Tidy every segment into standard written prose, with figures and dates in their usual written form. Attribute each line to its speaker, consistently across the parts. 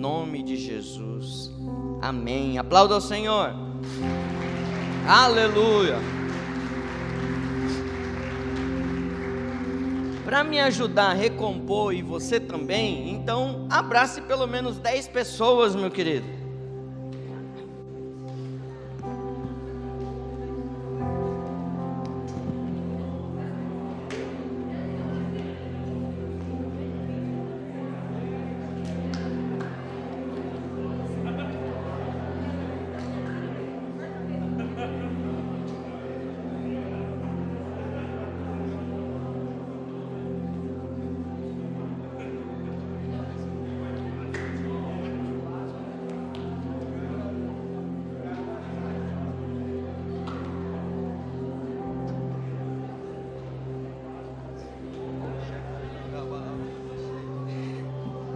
Speaker 1: nome de Jesus. Amém. Aplauda ao Senhor. Aleluia. Para me ajudar a recompor, e você também, então abrace pelo menos 10 pessoas, meu querido.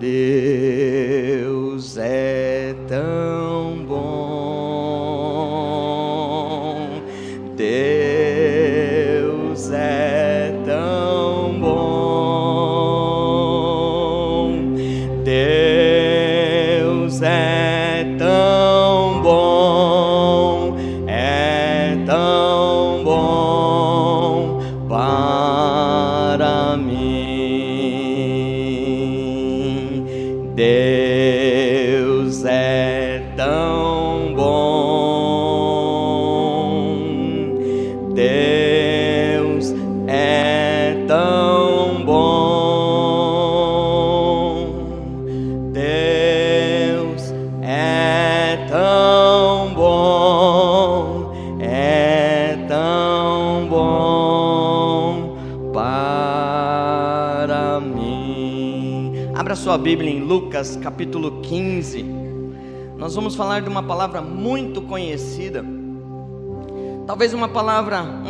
Speaker 1: Deus é tão bom, Deus é tão bom, Deus é tão bom para mim. Deus é tão bom, Deus é tão bom, Deus é tão bom para mim. Abra sua Bíblia em Lucas capítulo 15. Nós vamos falar de uma palavra muito conhecida, talvez uma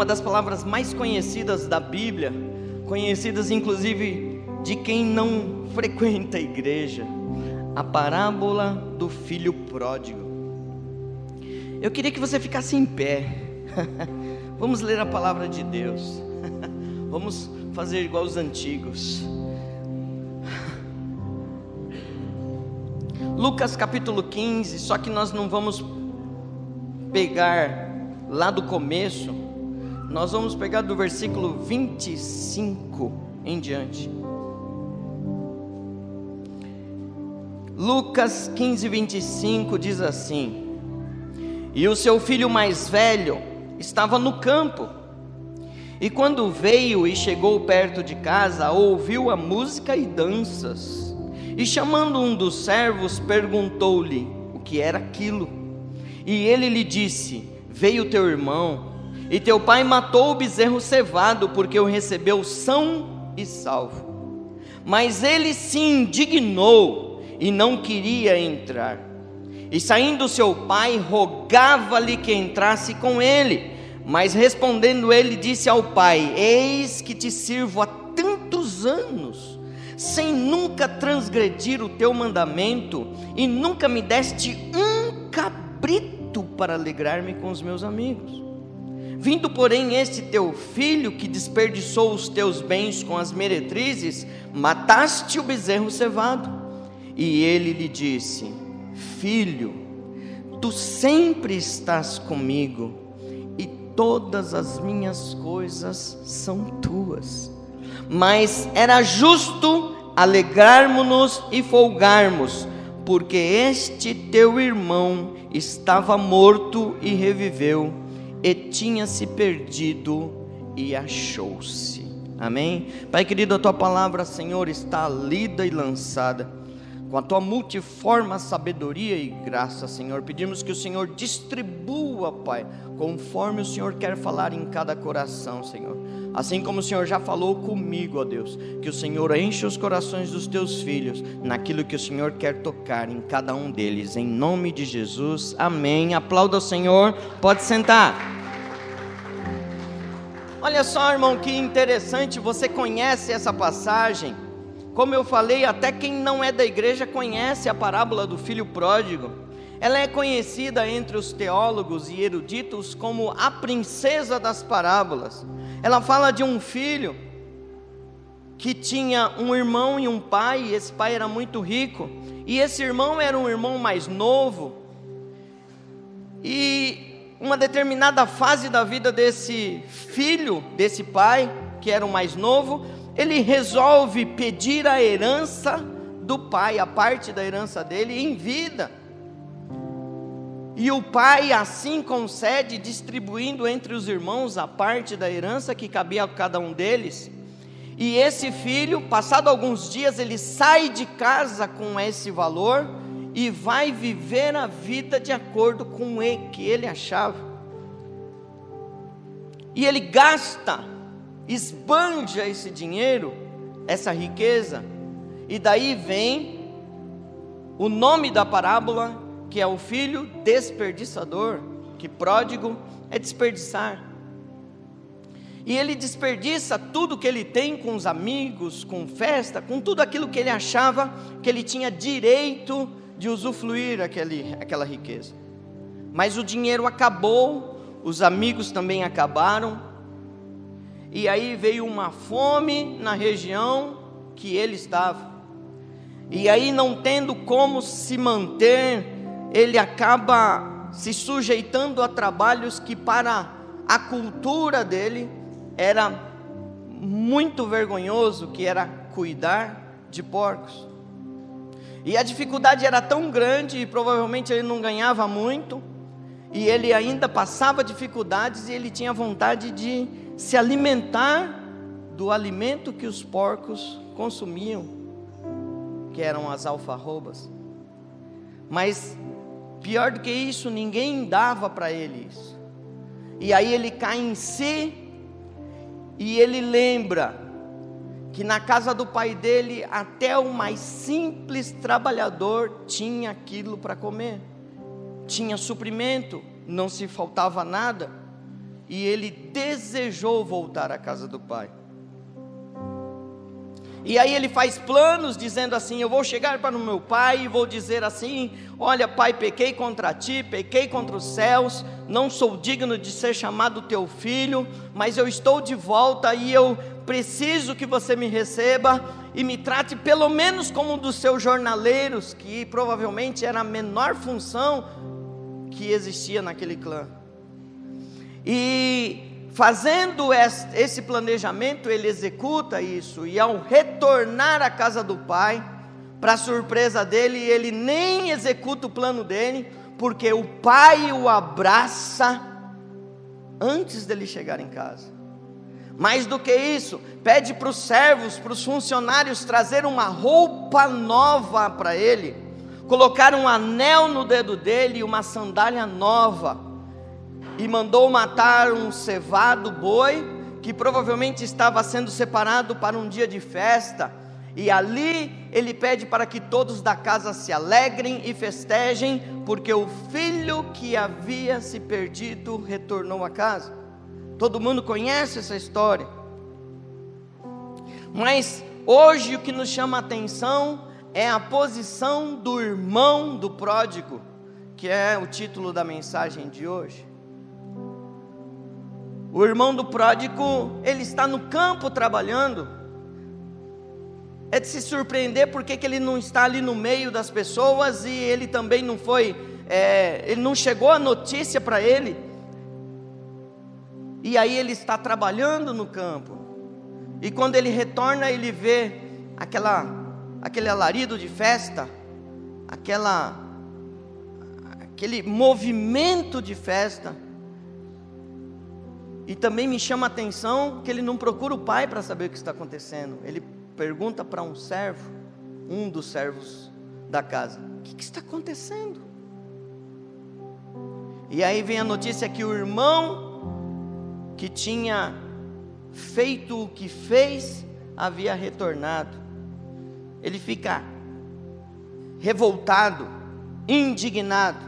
Speaker 1: das palavras mais conhecidas da Bíblia, conhecidas inclusive de quem não frequenta a igreja, a parábola do filho pródigo. Eu queria que você ficasse em pé. Vamos ler a palavra de Deus. Vamos fazer igual os antigos. Lucas capítulo 15, só que nós não vamos pegar lá do começo, nós vamos pegar do versículo 25 em diante. Lucas 15, 25 diz assim: E o seu filho mais velho estava no campo, e quando veio e chegou perto de casa, ouviu a música e danças. E chamando um dos servos, perguntou-lhe o que era aquilo. E ele lhe disse: Veio teu irmão, e teu pai matou o bezerro cevado, porque o recebeu são e salvo. Mas ele se indignou e não queria entrar. E saindo seu pai, rogava-lhe que entrasse com ele. Mas respondendo ele, disse ao pai: Eis que te sirvo há tantos anos, sem nunca transgredir o teu mandamento, e nunca me deste um cabrito para alegrar-me com os meus amigos. Vindo porém este teu filho, que desperdiçou os teus bens com as meretrizes, mataste o bezerro cevado. E ele lhe disse: Filho, tu sempre estás comigo, e todas as minhas coisas são tuas. Mas era justo alegrarmos-nos e folgarmos, porque este teu irmão estava morto e reviveu, e tinha se perdido e achou-se. Amém? Pai querido, a tua palavra, Senhor, está lida e lançada com a tua multiforme sabedoria e graça, Senhor. Pedimos que o Senhor distribua, Pai, conforme o Senhor quer falar em cada coração, Senhor. Assim como o Senhor já falou comigo, ó Deus, que o Senhor enche os corações dos teus filhos naquilo que o Senhor quer tocar em cada um deles, em nome de Jesus, amém. Aplauda o Senhor, pode sentar. Olha só, irmão, que interessante, você conhece essa passagem? Como eu falei, até quem não é da igreja conhece a parábola do filho pródigo. Ela é conhecida entre os teólogos e eruditos como a princesa das parábolas. Ela fala de um filho que tinha um irmão e um pai, e esse pai era muito rico, E esse irmão era um irmão mais novo, e uma determinada fase da vida desse filho, desse pai, que era o mais novo, ele resolve pedir a herança do pai, a parte da herança dele em vida. E o pai assim concede, distribuindo entre os irmãos a parte da herança que cabia a cada um deles. E esse filho, passado alguns dias, ele sai de casa com esse valor e vai viver a vida de acordo com o que ele achava. E ele gasta, esbanja esse dinheiro, essa riqueza, e daí vem o nome da parábola, que é o filho desperdiçador, que pródigo é desperdiçar. E ele desperdiça tudo que ele tem com os amigos, com festa, com tudo aquilo que ele achava que ele tinha direito de usufruir aquela riqueza. Mas o dinheiro acabou, os amigos também acabaram, e aí veio uma fome na região que ele estava. E aí, não tendo como se manter, ele acaba se sujeitando a trabalhos que para a cultura dele era muito vergonhoso, que era cuidar de porcos. E a dificuldade era tão grande, e provavelmente ele não ganhava muito, e ele ainda passava dificuldades, e ele tinha vontade de se alimentar do alimento que os porcos consumiam, que eram as alfarrobas. Mas pior do que isso, ninguém dava para ele isso. E aí ele cai em si, e ele lembra que na casa do pai dele, até o mais simples trabalhador tinha aquilo para comer, tinha suprimento, não se faltava nada. E ele desejou voltar à casa do pai. E aí ele faz planos, dizendo assim: eu vou chegar para o meu pai e vou dizer assim: olha pai, pequei contra ti, pequei contra os céus, não sou digno de ser chamado teu filho, mas eu estou de volta e eu preciso que você me receba e me trate pelo menos como um dos seus jornaleiros, que provavelmente era a menor função que existia naquele clã. E fazendo esse planejamento, ele executa isso, e ao retornar à casa do pai, para surpresa dele, ele nem executa o plano dele, porque o pai o abraça antes dele chegar em casa. Mais do que isso, pede para os servos, para os funcionários trazer uma roupa nova para ele, colocar um anel no dedo dele e uma sandália nova, e mandou matar um cevado boi, que provavelmente estava sendo separado para um dia de festa, e ali ele pede para que todos da casa se alegrem e festejem, porque o filho que havia se perdido retornou a casa. Todo mundo conhece essa história. Mas hoje o que nos chama a atenção é a posição do irmão do pródigo, que é o título da mensagem de hoje. O irmão do pródigo, ele está no campo trabalhando. É de se surpreender porque que ele não está ali no meio das pessoas, e ele também não foi, ele não chegou a notícia para ele. E aí ele está trabalhando no campo, e quando ele retorna, ele vê aquele alarido de festa, aquele movimento de festa. E também me chama a atenção que ele não procura o pai para saber o que está acontecendo. Ele pergunta para um servo, um dos servos da casa: o que está acontecendo? E aí vem a notícia que o irmão que tinha feito o que fez havia retornado. Ele fica revoltado, indignado,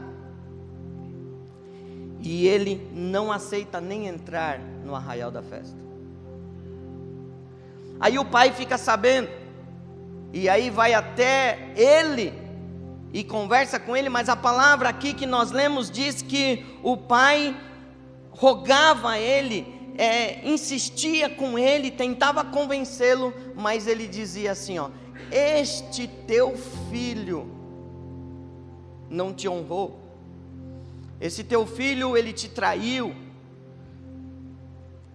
Speaker 1: e ele não aceita nem entrar no arraial da festa. Aí o pai fica sabendo, e aí vai até ele e conversa com ele, mas a palavra aqui que nós lemos diz que o pai rogava a ele, insistia com ele, tentava convencê-lo, mas ele dizia assim: este teu filho não te honrou. Esse teu filho, ele te traiu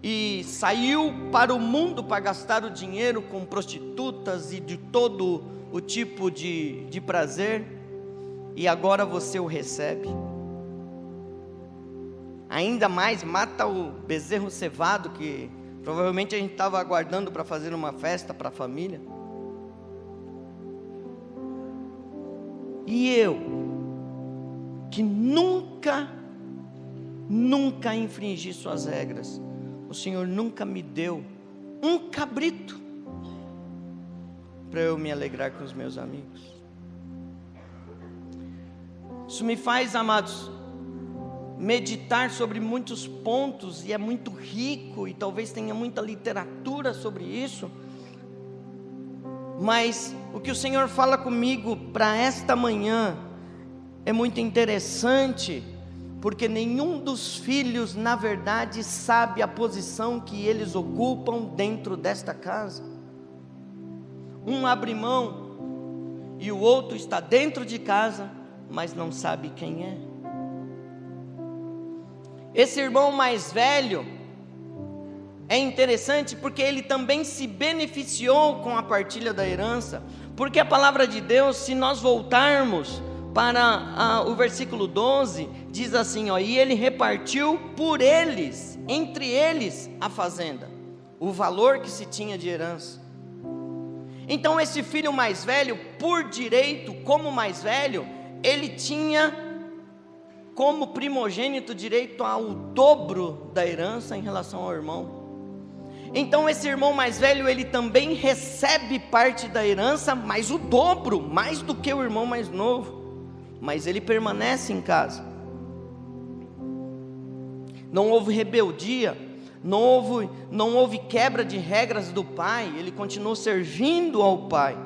Speaker 1: e saiu para o mundo para gastar o dinheiro com prostitutas e de todo o tipo de prazer, e agora você o recebe. Ainda mais, mata o bezerro cevado, que provavelmente a gente estava aguardando para fazer uma festa para a família. E eu, que nunca infringi suas regras, o Senhor nunca me deu um cabrito para eu me alegrar com os meus amigos. Isso me faz, amados, meditar sobre muitos pontos, e é muito rico, e talvez tenha muita literatura sobre isso, mas o que o Senhor fala comigo para esta manhã é muito interessante, porque nenhum dos filhos, na verdade, sabe a posição que eles ocupam dentro desta casa. Um abre mão, e o outro está dentro de casa, mas não sabe quem é. Esse irmão mais velho é interessante porque ele também se beneficiou com a partilha da herança, porque a palavra de Deus, se nós voltarmos para o versículo 12, diz assim, e ele repartiu por eles, entre eles, a fazenda, o valor que se tinha de herança. Então esse filho mais velho, por direito, como mais velho, ele tinha como primogênito direito ao dobro da herança em relação ao irmão. Então esse irmão mais velho, ele também recebe parte da herança, mas o dobro, mais do que o irmão mais novo. Mas ele permanece em casa. Não houve rebeldia, não houve quebra de regras do pai, ele continuou servindo ao pai.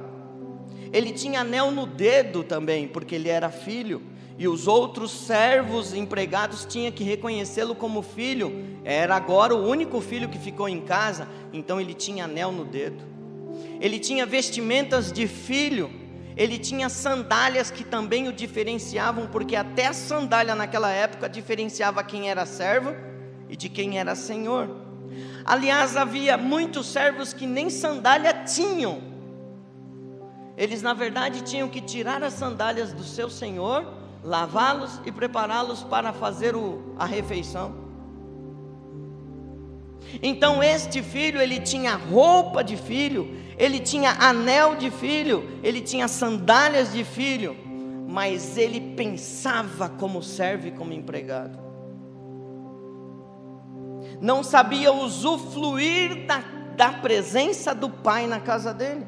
Speaker 1: Ele tinha anel no dedo também, porque ele era filho, e os outros servos empregados tinham que reconhecê-lo como filho. Era agora o único filho que ficou em casa, então ele tinha anel no dedo. Ele tinha vestimentas de filho, ele tinha sandálias que também o diferenciavam, porque até a sandália naquela época diferenciava quem era servo e de quem era senhor. Aliás, havia muitos servos que nem sandália tinham. Eles na verdade tinham que tirar as sandálias do seu senhor, lavá-los e prepará-los para fazer a refeição. Então este filho, ele tinha roupa de filho, ele tinha anel de filho, ele tinha sandálias de filho, mas ele pensava como servo e como empregado. Não sabia usufruir da presença do pai na casa dele.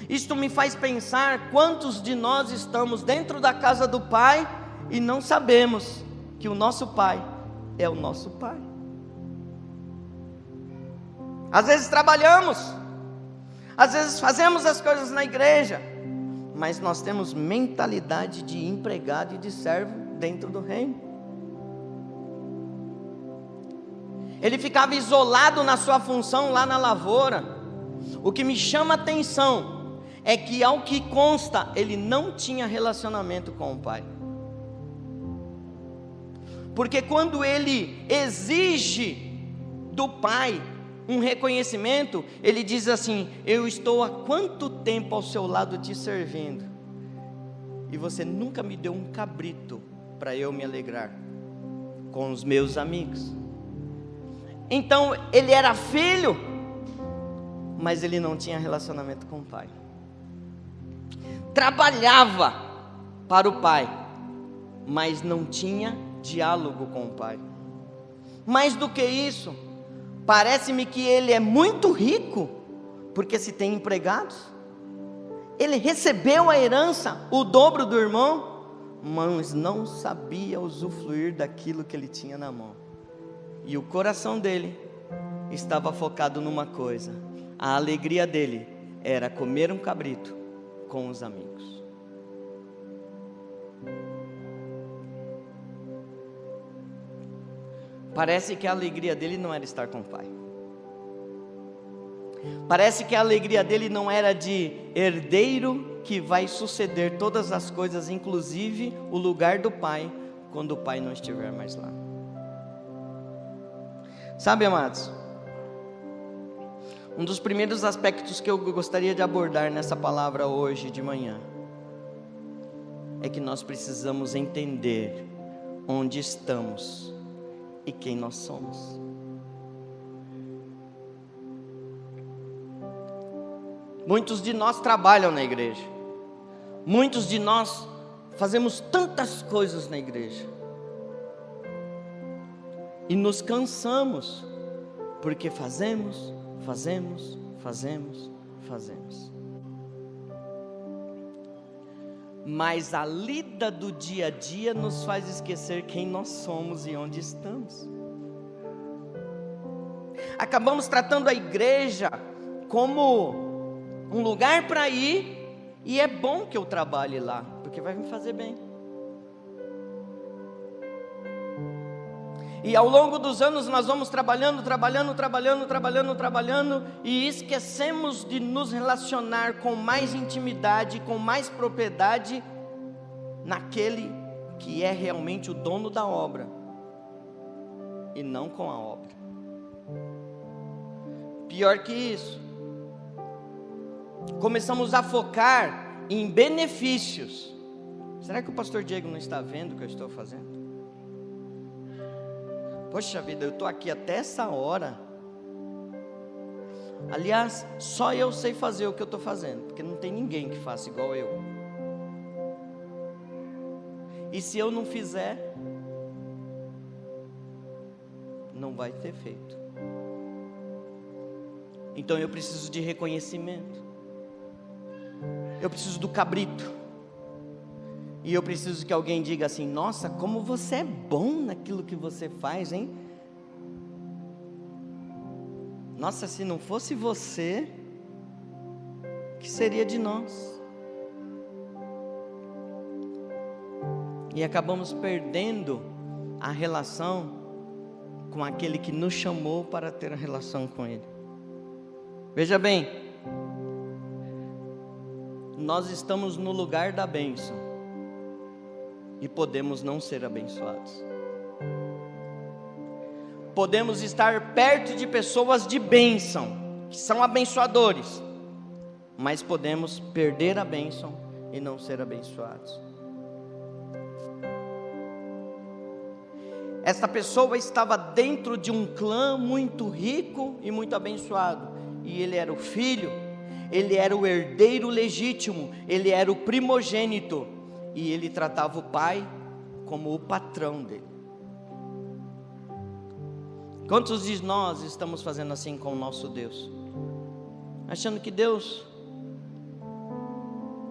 Speaker 1: Isto me faz pensar quantos de nós estamos dentro da casa do pai e não sabemos que o nosso pai é o nosso pai. Às vezes trabalhamos, às vezes fazemos as coisas na igreja, mas nós temos mentalidade de empregado e de servo dentro do reino. Ele ficava isolado na sua função lá na lavoura. O que me chama a atenção é que, ao que consta, ele não tinha relacionamento com o pai. Porque quando ele exige do pai um reconhecimento, ele diz assim: eu estou há quanto tempo ao seu lado te servindo, e você nunca me deu um cabrito para eu me alegrar com os meus amigos. Então ele era filho, mas ele não tinha relacionamento com o pai. Trabalhava para o pai, mas não tinha diálogo com o pai. Mais do que isso, parece-me que ele é muito rico, porque se tem empregados. Ele recebeu a herança, o dobro do irmão, mas não sabia usufruir daquilo que ele tinha na mão. E o coração dele estava focado numa coisa: a alegria dele era comer um cabrito com os amigos. Parece que a alegria dele não era estar com o pai. Parece que a alegria dele não era de herdeiro que vai suceder todas as coisas, inclusive o lugar do Pai, quando o Pai não estiver mais lá. Sabe, amados, um dos primeiros aspectos que eu gostaria de abordar nessa palavra hoje de manhã é que nós precisamos entender onde estamos e quem nós somos. Muitos de nós trabalham na igreja, muitos de nós fazemos tantas coisas na igreja e nos cansamos, porque fazemos. Mas a lida do dia a dia nos faz esquecer quem nós somos e onde estamos. Acabamos tratando a igreja como um lugar para ir, e é bom que eu trabalhe lá, porque vai me fazer bem. E ao longo dos anos nós vamos trabalhando, e esquecemos de nos relacionar com mais intimidade, com mais propriedade, naquele que é realmente o dono da obra, e não com a obra. Pior que isso, começamos a focar em benefícios. Será que o pastor Diego não está vendo o que eu estou fazendo? Poxa vida, eu estou aqui até essa hora. Aliás, só eu sei fazer o que eu estou fazendo, porque não tem ninguém que faça igual eu. E se eu não fizer, não vai ter feito. Então eu preciso de reconhecimento. Eu preciso do cabrito. E eu preciso que alguém diga assim: nossa, como você é bom naquilo que você faz, hein? Nossa, se não fosse você, o que seria de nós? E acabamos perdendo a relação com aquele que nos chamou para ter a relação com Ele. Veja bem, nós estamos no lugar da bênção e podemos não ser abençoados. Podemos estar perto de pessoas de bênção, que são abençoadores, mas podemos perder a bênção e não ser abençoados. Esta pessoa estava dentro de um clã muito rico e muito abençoado, e ele era o filho, ele era o herdeiro legítimo, ele era o primogênito, e ele tratava o pai como o patrão dele. Quantos de nós estamos fazendo assim com o nosso Deus? Achando que Deus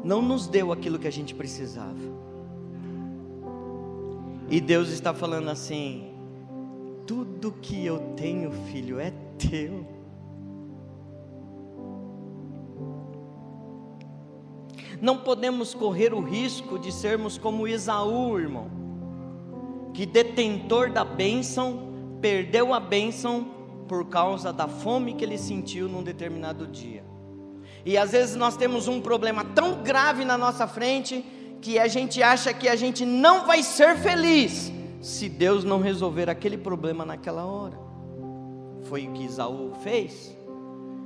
Speaker 1: não nos deu aquilo que a gente precisava. E Deus está falando assim: tudo que eu tenho, filho, é teu. Não podemos correr o risco de sermos como Esaú, irmão, que detentor da bênção, perdeu a bênção por causa da fome que ele sentiu num determinado dia. E às vezes nós temos um problema tão grave na nossa frente, que a gente acha que a gente não vai ser feliz, se Deus não resolver aquele problema naquela hora. Foi o que Esaú fez.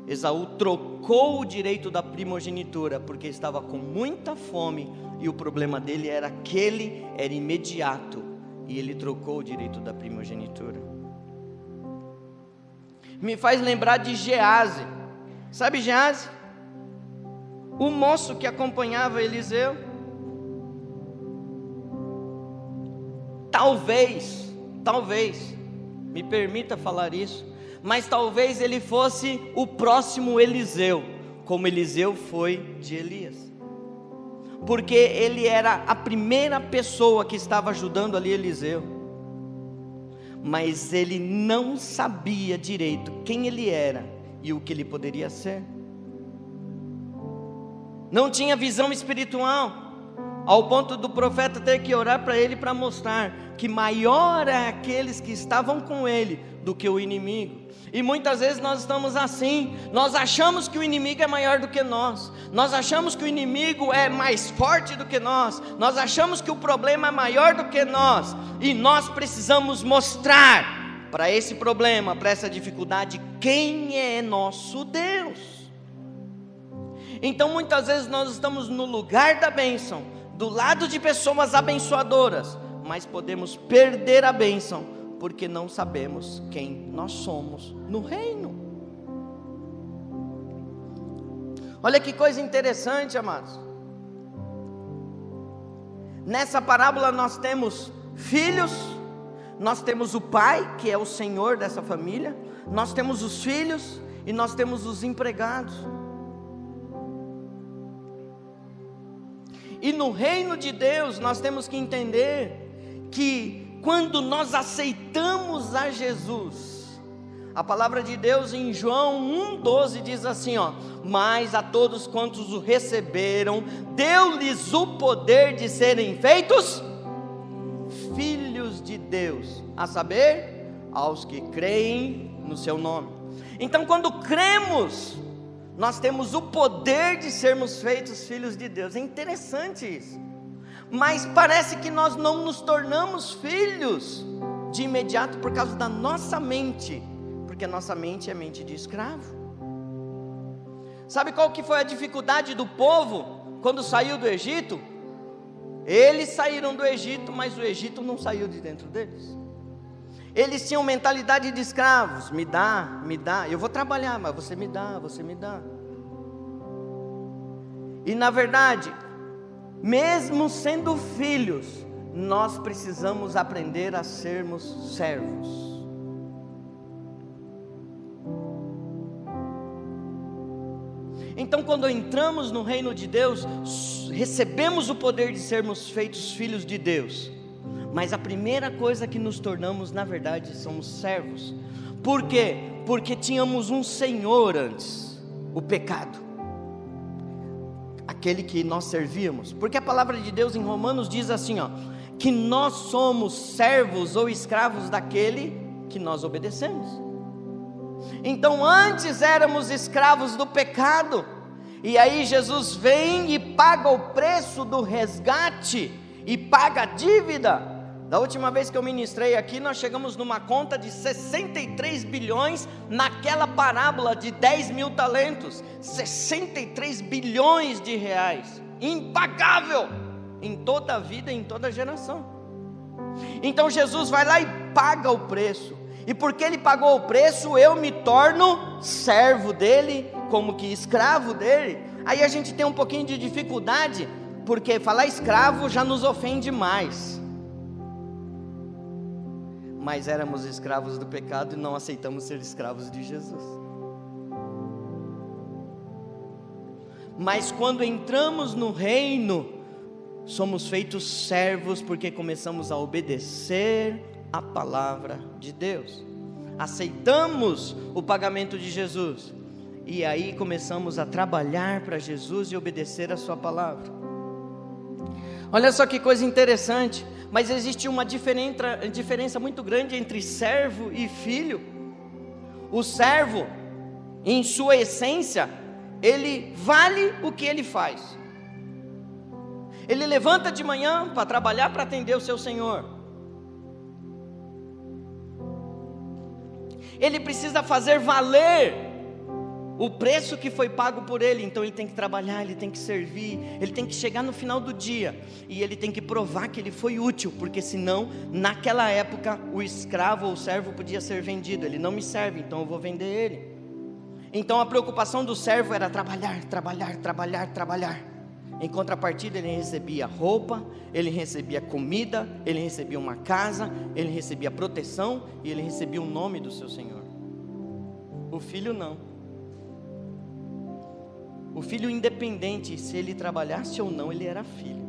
Speaker 1: Esaú trocou o direito da primogenitura, porque estava com muita fome, e o problema dele era era imediato, e ele trocou o direito da primogenitura. Me faz lembrar de Geazi. Sabe Geazi? O moço que acompanhava Eliseu. Talvez, me permita falar isso, mas talvez ele fosse o próximo Eliseu, como Eliseu foi de Elias, porque ele era a primeira pessoa que estava ajudando ali Eliseu, mas ele não sabia direito quem ele era e o que ele poderia ser, não tinha visão espiritual, ao ponto do profeta ter que orar para ele para mostrar que maior é aqueles que estavam com ele do que o inimigo. E muitas vezes nós estamos assim, nós achamos que o inimigo é maior do que nós achamos que o inimigo é mais forte do que nós achamos que o problema é maior do que nós, e nós precisamos mostrar para esse problema, para essa dificuldade, quem é nosso Deus. Então muitas vezes nós estamos no lugar da bênção, do lado de pessoas abençoadoras, mas podemos perder a bênção, porque não sabemos quem nós somos no reino. Olha que coisa interessante, amados. Nessa parábola nós temos filhos, nós temos o pai, que é o senhor dessa família, nós temos os filhos e nós temos os empregados. E no reino de Deus nós temos que entender que quando nós aceitamos a Jesus, a palavra de Deus em João 1,12 diz assim, mas a todos quantos o receberam, deu-lhes o poder de serem feitos filhos de Deus, a saber, aos que creem no seu nome. Então quando cremos, nós temos o poder de sermos feitos filhos de Deus. É interessante isso. Mas parece que nós não nos tornamos filhos de imediato por causa da nossa mente, porque a nossa mente é mente de escravo. Sabe qual que foi a dificuldade do povo quando saiu do Egito? Eles saíram do Egito, mas o Egito não saiu de dentro deles. Eles tinham mentalidade de escravos, me dá, eu vou trabalhar, mas você me dá. E na verdade, mesmo sendo filhos, nós precisamos aprender a sermos servos. Então quando entramos no reino de Deus, recebemos o poder de sermos feitos filhos de Deus. Mas a primeira coisa que nos tornamos, na verdade, somos servos. Por quê? Porque tínhamos um senhor antes, o pecado, aquele que nós servíamos. Porque a palavra de Deus em Romanos diz assim, que nós somos servos ou escravos daquele que nós obedecemos. Então antes éramos escravos do pecado, e aí Jesus vem e paga o preço do resgate, e paga a dívida. Da última vez que eu ministrei aqui, nós chegamos numa conta de 63 bilhões, naquela parábola de 10 mil talentos, 63 bilhões de reais, impagável, em toda a vida, em toda a geração. Então Jesus vai lá e paga o preço, e porque Ele pagou o preço, eu me torno servo dEle, como que escravo dEle. Aí a gente tem um pouquinho de dificuldade, porque falar escravo já nos ofende mais. Mas éramos escravos do pecado e não aceitamos ser escravos de Jesus. Mas quando entramos no reino, somos feitos servos, porque começamos a obedecer a palavra de Deus. Aceitamos o pagamento de Jesus, e aí começamos a trabalhar para Jesus e obedecer a sua palavra. Olha só que coisa interessante. Mas existe uma diferença muito grande entre servo e filho. O servo, em sua essência, ele vale o que ele faz. Ele levanta de manhã para trabalhar, para atender o seu senhor. Ele precisa fazer valer o preço que foi pago por ele. Então ele tem que trabalhar, ele tem que servir, ele tem que chegar no final do dia, e ele tem que provar que ele foi útil, porque senão, naquela época, o escravo ou o servo podia ser vendido. Ele não me serve, então eu vou vender ele. Então a preocupação do servo era trabalhar. Em contrapartida, ele recebia roupa, ele recebia comida, ele recebia uma casa, ele recebia proteção, e ele recebia o nome do seu senhor. O filho não. O filho, independente se ele trabalhasse ou não, ele era filho.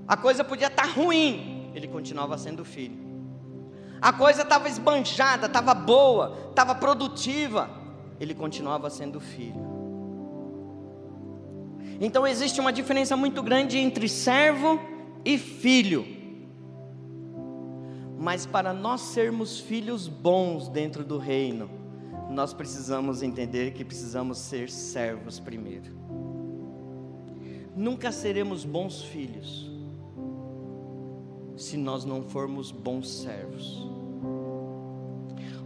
Speaker 1: A coisa podia estar ruim, ele continuava sendo filho. A coisa estava esbanjada, estava boa, estava produtiva, ele continuava sendo filho. Então existe uma diferença muito grande entre servo e filho. Mas para nós sermos filhos bons dentro do reino, nós precisamos entender que precisamos ser servos primeiro. Nunca seremos bons filhos se nós não formos bons servos.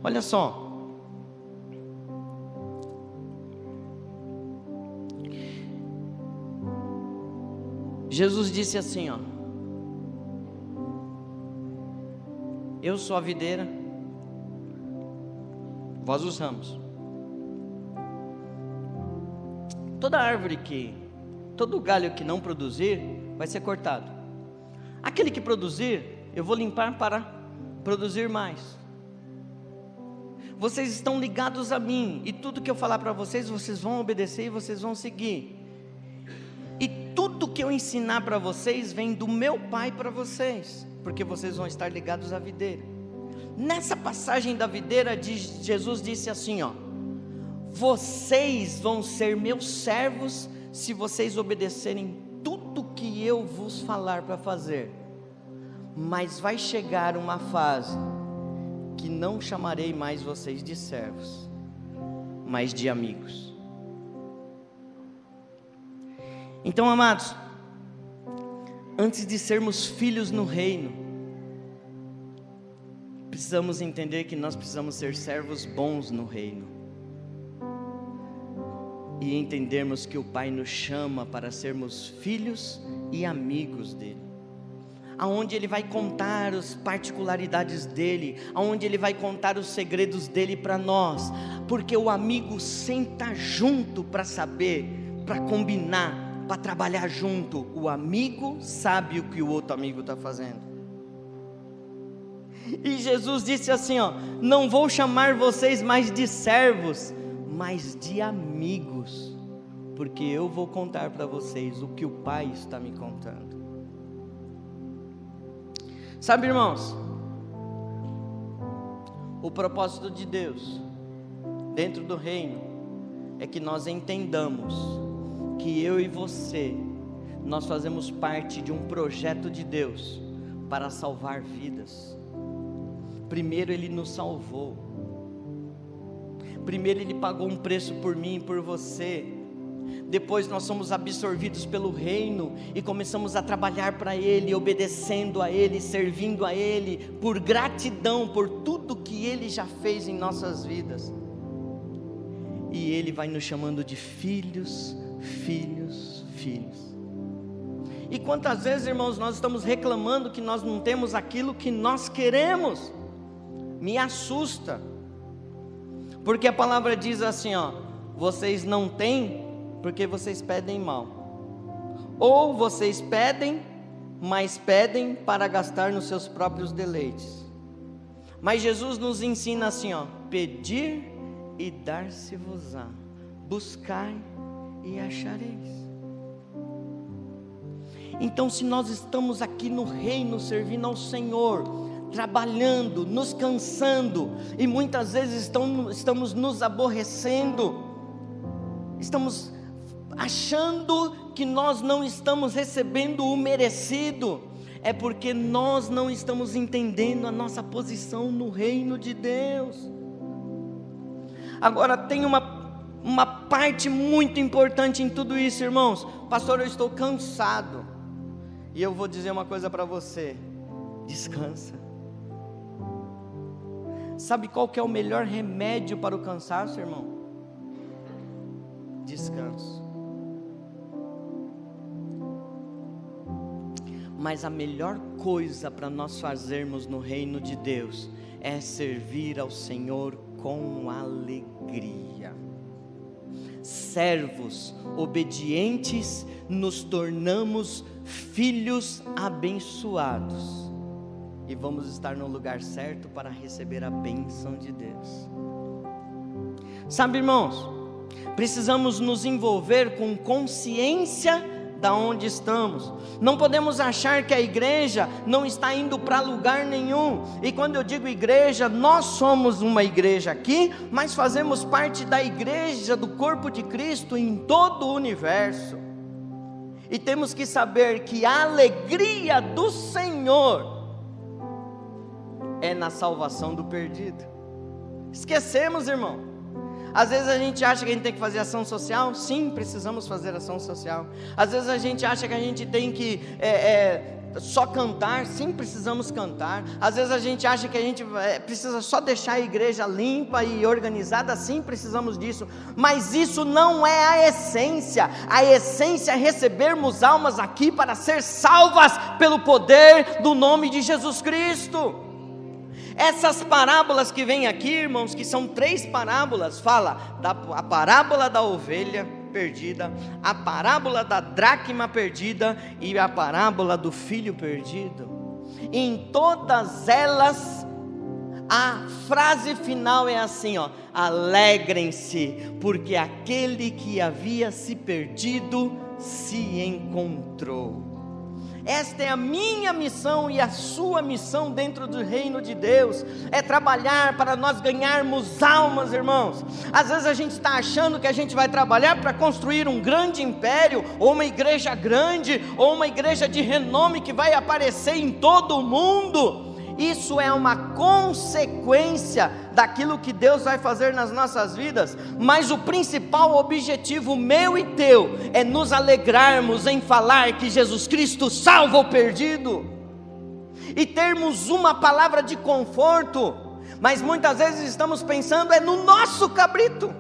Speaker 1: Olha só, Jesus disse assim, ó: eu sou a videira, vós os ramos. Todo galho que não produzir, vai ser cortado. Aquele que produzir, eu vou limpar para produzir mais. Vocês estão ligados a mim, e tudo que eu falar para vocês, vocês vão obedecer e vocês vão seguir. E tudo que eu ensinar para vocês, vem do meu Pai para vocês, porque vocês vão estar ligados à videira. Nessa passagem da videira, Jesus disse assim, ó: vocês vão ser meus servos, se vocês obedecerem tudo que eu vos falar para fazer. Mas vai chegar uma fase que não chamarei mais vocês de servos, mas de amigos. Então, amados, antes de sermos filhos no reino, precisamos entender que nós precisamos ser servos bons no reino. E entendermos que o Pai nos chama para sermos filhos e amigos dele, aonde ele vai contar as particularidades dele, aonde ele vai contar os segredos dele para nós, porque o amigo senta junto para saber, para combinar, para trabalhar junto. O amigo sabe o que o outro amigo está fazendo. E Jesus disse assim, ó: não vou chamar vocês mais de servos, mas de amigos, porque eu vou contar para vocês o que o Pai está me contando. Sabe, irmãos, o propósito de Deus dentro do reino é que nós entendamos que eu e você, nós fazemos parte de um projeto de Deus para salvar vidas. Primeiro Ele nos salvou, primeiro Ele pagou um preço por mim e por você. Depois nós somos absorvidos pelo reino e começamos a trabalhar para Ele, obedecendo a Ele, servindo a Ele, por gratidão por tudo que Ele já fez em nossas vidas. E Ele vai nos chamando de filhos, filhos, filhos. E quantas vezes, irmãos, nós estamos reclamando que nós não temos aquilo que nós queremos? Me assusta, porque a palavra diz assim, ó: vocês não têm porque vocês pedem mal, ou vocês pedem, mas pedem para gastar nos seus próprios deleites. Mas Jesus nos ensina assim, ó: pedir e dar-se-vos-á, buscai e achareis. Então, se nós estamos aqui no reino, servindo ao Senhor, trabalhando, nos cansando, e muitas vezes estamos nos aborrecendo, estamos achando que nós não estamos recebendo o merecido, é porque nós não estamos entendendo a nossa posição no reino de Deus. Agora tem uma parte muito importante em tudo isso, irmãos. Pastor, eu estou cansado, e eu vou dizer uma coisa para você: descansa. Sabe qual que é o melhor remédio para o cansaço, irmão? Descanso. Mas a melhor coisa para nós fazermos no reino de Deus é servir ao Senhor com alegria. Servos obedientes, nos tornamos filhos abençoados, e vamos estar no lugar certo para receber a bênção de Deus. Sabe, irmãos, precisamos nos envolver com consciência da onde estamos. Não podemos achar que a igreja não está indo para lugar nenhum. E quando eu digo igreja, nós somos uma igreja aqui, mas fazemos parte da igreja do corpo de Cristo em todo o universo. E temos que saber que a alegria do Senhor é na salvação do perdido. Esquecemos, irmão. Às vezes a gente acha que a gente tem que fazer ação social. Sim, precisamos fazer ação social. Às vezes a gente acha que a gente tem que só cantar. Sim, precisamos cantar. Às vezes a gente acha que a gente precisa só deixar a igreja limpa e organizada. Sim, precisamos disso. Mas isso não é a essência. A essência é recebermos almas aqui para ser salvas pelo poder do nome de Jesus Cristo. Essas parábolas que vêm aqui, irmãos, que são 3 parábolas, fala a parábola da ovelha perdida, a parábola da dracma perdida e a parábola do filho perdido. Em todas elas, a frase final é assim, ó: alegrem-se, porque aquele que havia se perdido se encontrou. Esta é a minha missão e a sua missão dentro do reino de Deus, é trabalhar para nós ganharmos almas, irmãos. Às vezes a gente está achando que a gente vai trabalhar para construir um grande império, ou uma igreja grande, ou uma igreja de renome que vai aparecer em todo o mundo. Isso é uma consequência daquilo que Deus vai fazer nas nossas vidas, mas o principal objetivo meu e teu é nos alegrarmos em falar que Jesus Cristo salva o perdido, e termos uma palavra de conforto. Mas muitas vezes estamos pensando no nosso cabrito,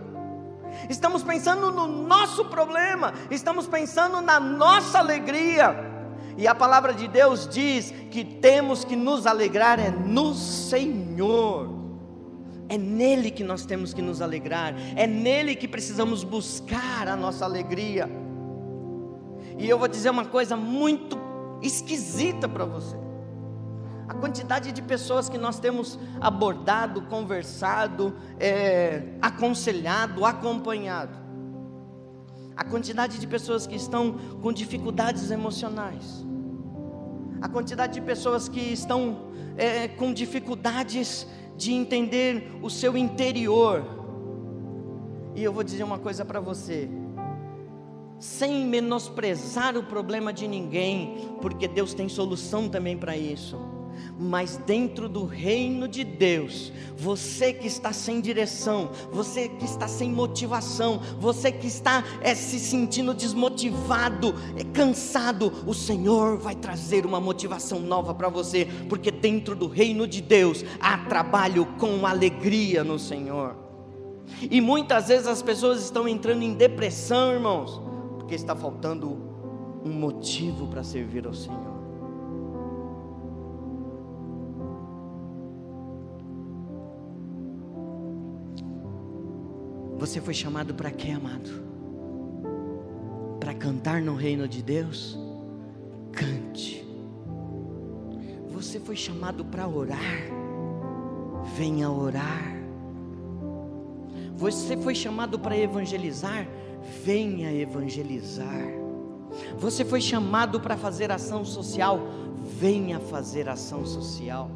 Speaker 1: estamos pensando no nosso problema, estamos pensando na nossa alegria. E a palavra de Deus diz que temos que nos alegrar no Senhor. É nele que nós temos que nos alegrar, é nele que precisamos buscar a nossa alegria. E eu vou dizer uma coisa muito esquisita para você: a quantidade de pessoas que nós temos abordado, conversado, aconselhado, acompanhado, a quantidade de pessoas que estão com dificuldades emocionais, a quantidade de pessoas que estão com dificuldades de entender o seu interior. E eu vou dizer uma coisa para você, sem menosprezar o problema de ninguém, porque Deus tem solução também para isso. Mas dentro do reino de Deus, você que está sem direção, você que está sem motivação, você que está se sentindo desmotivado, cansado, o Senhor vai trazer uma motivação nova para você, porque dentro do reino de Deus há trabalho com alegria no Senhor. E muitas vezes as pessoas estão entrando em depressão, irmãos, porque está faltando um motivo para servir ao Senhor. Você foi chamado para quê, amado? Para cantar no reino de Deus? Cante. Você foi chamado para orar? Venha orar. Você foi chamado para evangelizar? Venha evangelizar. Você foi chamado para fazer ação social? Venha fazer ação social.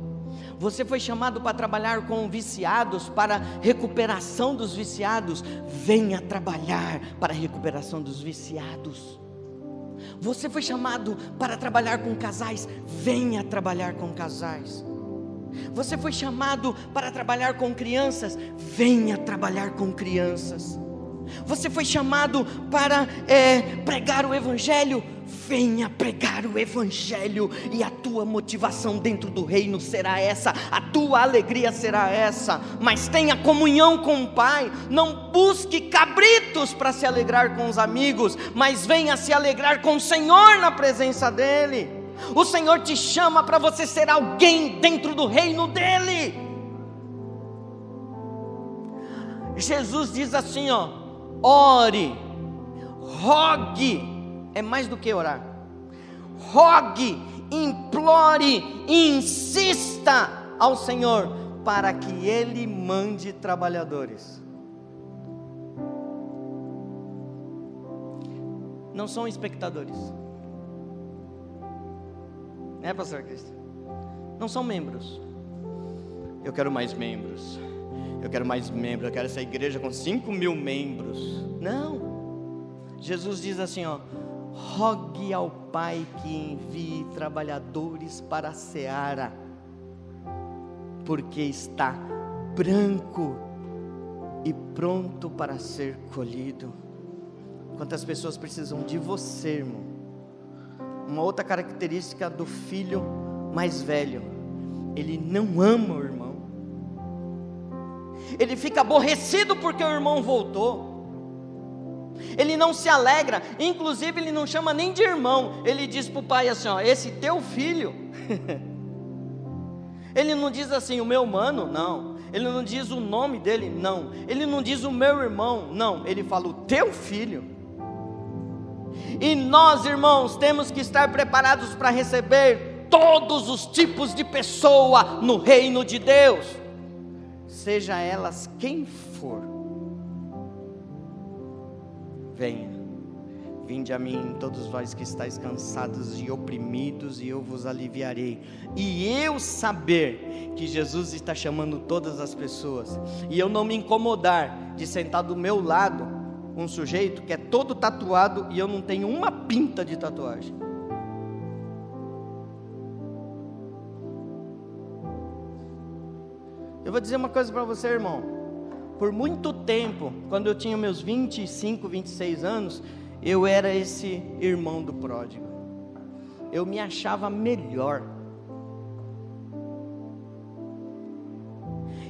Speaker 1: Você foi chamado para trabalhar com viciados, para recuperação dos viciados? Venha trabalhar para a recuperação dos viciados. Você foi chamado para trabalhar com casais? Venha trabalhar com casais. Você foi chamado para trabalhar com crianças? Venha trabalhar com crianças. Você foi chamado para pregar o Evangelho? Venha pregar o Evangelho, e a tua motivação dentro do reino será essa, a tua alegria será essa. Mas tenha comunhão com o Pai, não busque cabritos para se alegrar com os amigos, mas venha se alegrar com o Senhor na presença dEle. O Senhor te chama para você ser alguém dentro do reino dEle. Jesus diz assim, ore, rogue. É mais do que orar. Rogue, implore, insista ao Senhor para que Ele mande trabalhadores. Não são espectadores, né, pastor Cristo? Não são membros. Eu quero mais membros. Eu quero mais membros. Eu quero essa igreja com 5.000 membros. Não. Jesus diz assim, rogue ao Pai que envie trabalhadores para a seara, porque está branco e pronto para ser colhido. Quantas pessoas precisam de você, irmão? Uma outra característica do filho mais velho: ele não ama o irmão. Ele fica aborrecido porque o irmão voltou. Ele não se alegra, inclusive ele não chama nem de irmão. Ele diz para o pai assim, ó, esse teu filho. Ele não diz assim, o meu mano, não. Ele não diz o nome dele, não. Ele não diz o meu irmão, não. Ele fala o teu filho. E nós, irmãos, temos que estar preparados para receber todos os tipos de pessoa no reino de Deus, seja elas quem for. Venha, vinde a mim todos vós que estáis cansados e oprimidos, e eu vos aliviarei. E eu saber que Jesus está chamando todas as pessoas, e eu não me incomodar de sentar do meu lado um sujeito que é todo tatuado e eu não tenho uma pinta de tatuagem. Eu vou dizer uma coisa para você, irmão. Por muito tempo, quando eu tinha meus 25, 26 anos, eu era esse irmão do pródigo. Eu me achava melhor.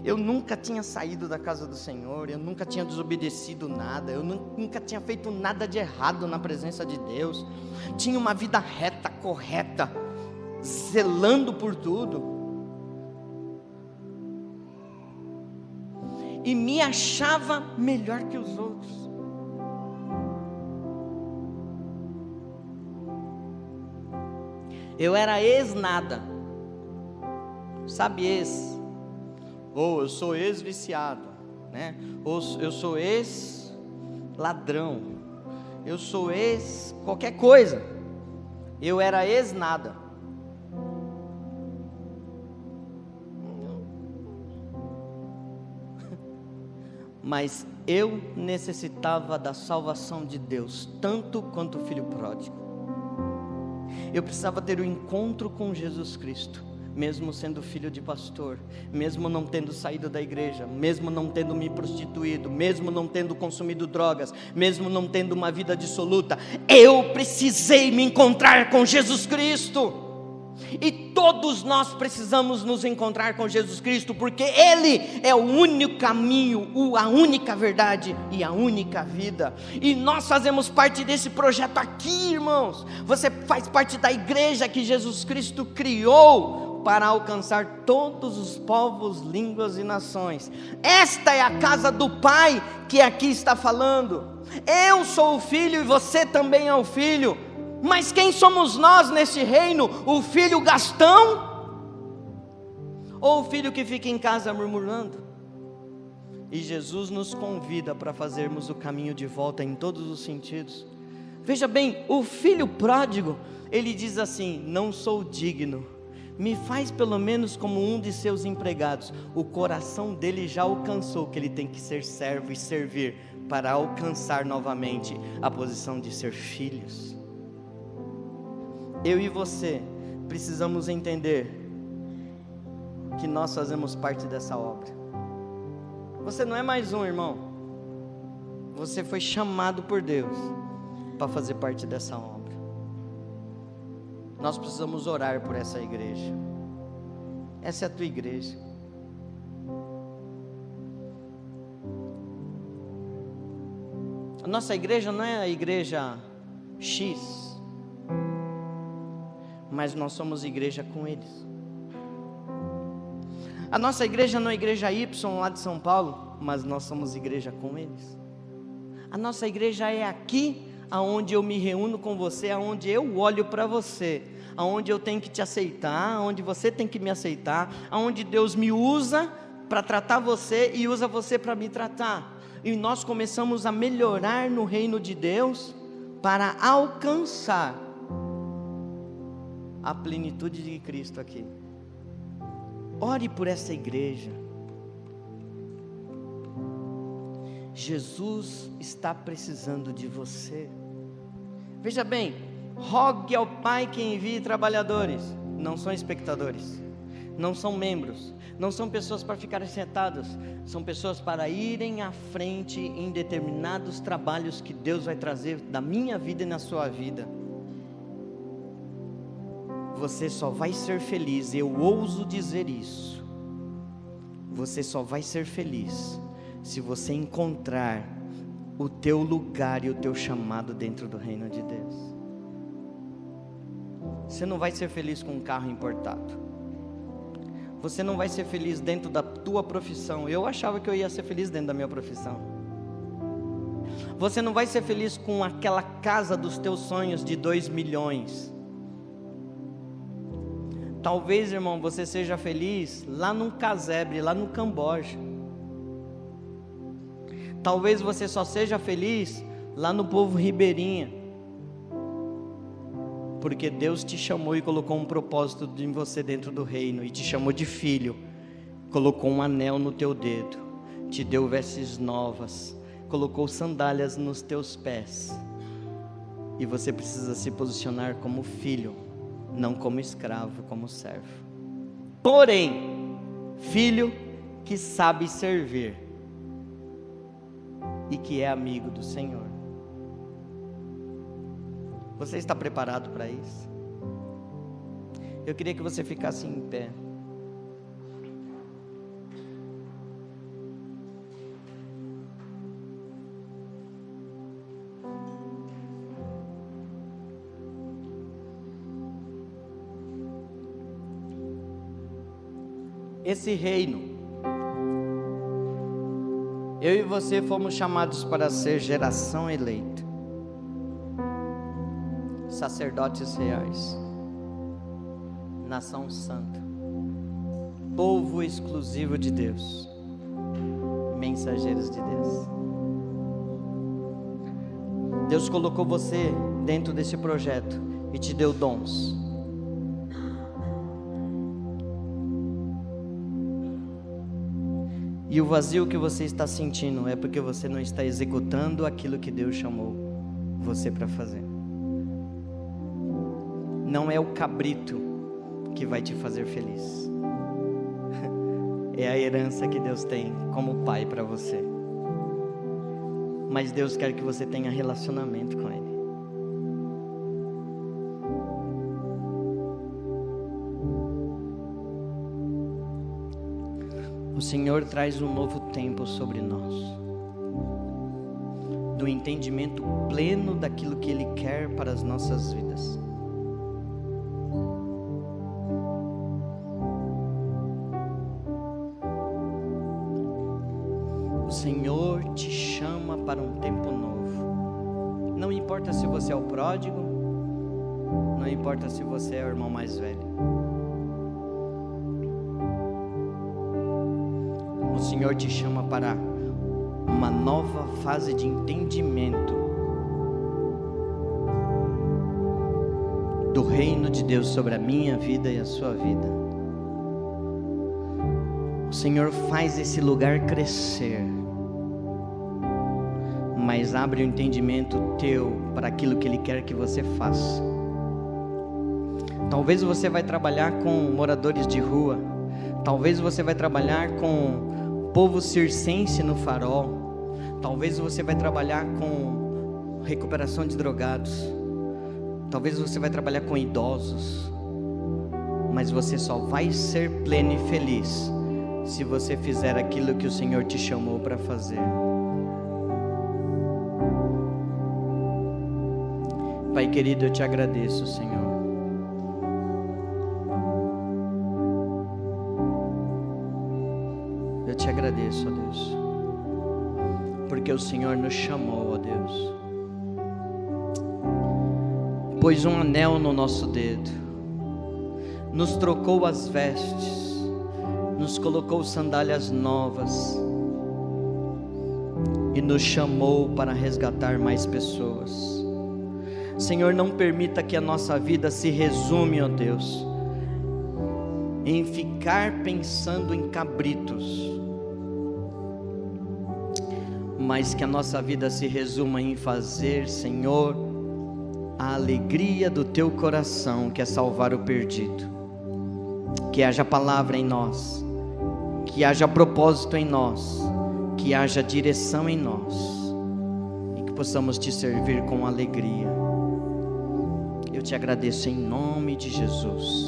Speaker 1: Eu nunca tinha saído da casa do Senhor, eu nunca tinha desobedecido nada, eu nunca tinha feito nada de errado na presença de Deus. Tinha uma vida reta, correta, zelando por tudo. E me achava melhor que os outros. Eu era ex-nada. Sabe ex? Ou eu sou ex-viciado, né? Ou eu sou ex-ladrão. Eu sou ex-qualquer coisa. Eu era ex-nada. Mas eu necessitava da salvação de Deus, tanto quanto o filho pródigo. Eu precisava ter um encontro com Jesus Cristo, mesmo sendo filho de pastor, mesmo não tendo saído da igreja, mesmo não tendo me prostituído, mesmo não tendo consumido drogas, mesmo não tendo uma vida dissoluta. Eu precisei me encontrar com Jesus Cristo. E todos nós precisamos nos encontrar com Jesus Cristo, porque Ele é o único caminho, a única verdade e a única vida. E nós fazemos parte desse projeto aqui, irmãos. Você faz parte da igreja que Jesus Cristo criou para alcançar todos os povos, línguas e nações. Esta é a casa do Pai que aqui está falando. Eu sou o filho e você também é o filho. Mas quem somos nós nesse reino? O filho gastão? Ou o filho que fica em casa murmurando? E Jesus nos convida para fazermos o caminho de volta em todos os sentidos. Veja bem, o filho pródigo, ele diz assim: não sou digno, me faz pelo menos como um de seus empregados. O coração dele já alcançou que ele tem que ser servo e servir, para alcançar novamente a posição de ser filhos. Eu e você precisamos entender que nós fazemos parte dessa obra. Você não é mais um, irmão. Você foi chamado por Deus para fazer parte dessa obra. Nós precisamos orar por essa igreja. Essa é a tua igreja. A nossa igreja não é a igreja X, mas nós somos igreja com eles. A nossa igreja não é a igreja Y lá de São Paulo, mas nós somos igreja com eles. A nossa igreja é aqui, aonde eu me reúno com você, aonde eu olho para você, aonde eu tenho que te aceitar, aonde você tem que me aceitar, aonde Deus me usa para tratar você e usa você para me tratar. E nós começamos a melhorar no reino de Deus para alcançar a plenitude de Cristo aqui. Ore por essa igreja. Jesus está precisando de você. Veja bem, rogue ao Pai que envie trabalhadores. Não são espectadores, não são membros, não são pessoas para ficarem sentadas, são pessoas para irem à frente em determinados trabalhos que Deus vai trazer da minha vida e na sua vida. Você só vai ser feliz, eu ouso dizer isso, você só vai ser feliz se você encontrar o teu lugar e o teu chamado dentro do reino de Deus. Você não vai ser feliz com um carro importado, você não vai ser feliz dentro da tua profissão. Eu achava que eu ia ser feliz dentro da minha profissão. Você não vai ser feliz com aquela casa dos teus sonhos de 2 milhões. Talvez, irmão, você seja feliz lá num casebre, lá no Camboja. Talvez você só seja feliz lá no povo ribeirinha, porque Deus te chamou e colocou um propósito em você dentro do reino, e te chamou de filho, colocou um anel no teu dedo, te deu vestes novas, colocou sandálias nos teus pés, e você precisa se posicionar como filho, não como escravo, como servo. Porém, filho que sabe servir e que é amigo do Senhor. Você está preparado para isso? Eu queria que você ficasse em pé. Esse reino, eu e você fomos chamados para ser geração eleita, sacerdotes reais, nação santa, povo exclusivo de Deus, mensageiros de Deus. Deus colocou você dentro desse projeto e te deu dons. E o vazio que você está sentindo é porque você não está executando aquilo que Deus chamou você para fazer. Não é o cabrito que vai te fazer feliz, é a herança que Deus tem como pai para você. Mas Deus quer que você tenha relacionamento com Ele. O Senhor traz um novo tempo sobre nós, do entendimento pleno daquilo que Ele quer para as nossas vidas. O Senhor te chama para um tempo novo. Não importa se você é o pródigo, não importa se você é o irmão mais velho. O Senhor te chama para uma nova fase de entendimento do reino de Deus sobre a minha vida e a sua vida. O Senhor faz esse lugar crescer, mas abre o entendimento teu para aquilo que Ele quer que você faça. Talvez você vai trabalhar com moradores de rua, talvez você vai trabalhar com povo circense no Farol, talvez você vai trabalhar com recuperação de drogados, talvez você vai trabalhar com idosos, mas você só vai ser pleno e feliz se você fizer aquilo que o Senhor te chamou para fazer. Pai querido, eu te agradeço, Senhor. Eu te agradeço, ó Deus, porque o Senhor nos chamou, ó Deus, pôs um anel no nosso dedo, nos trocou as vestes, nos colocou sandálias novas e nos chamou para resgatar mais pessoas. Senhor, não permita que a nossa vida se resume, ó Deus, em ficar pensando em cabritos, mas que a nossa vida se resuma em fazer, Senhor, a alegria do teu coração, que é salvar o perdido. Que haja palavra em nós, que haja propósito em nós, que haja direção em nós, e que possamos te servir com alegria. Eu te agradeço em nome de Jesus.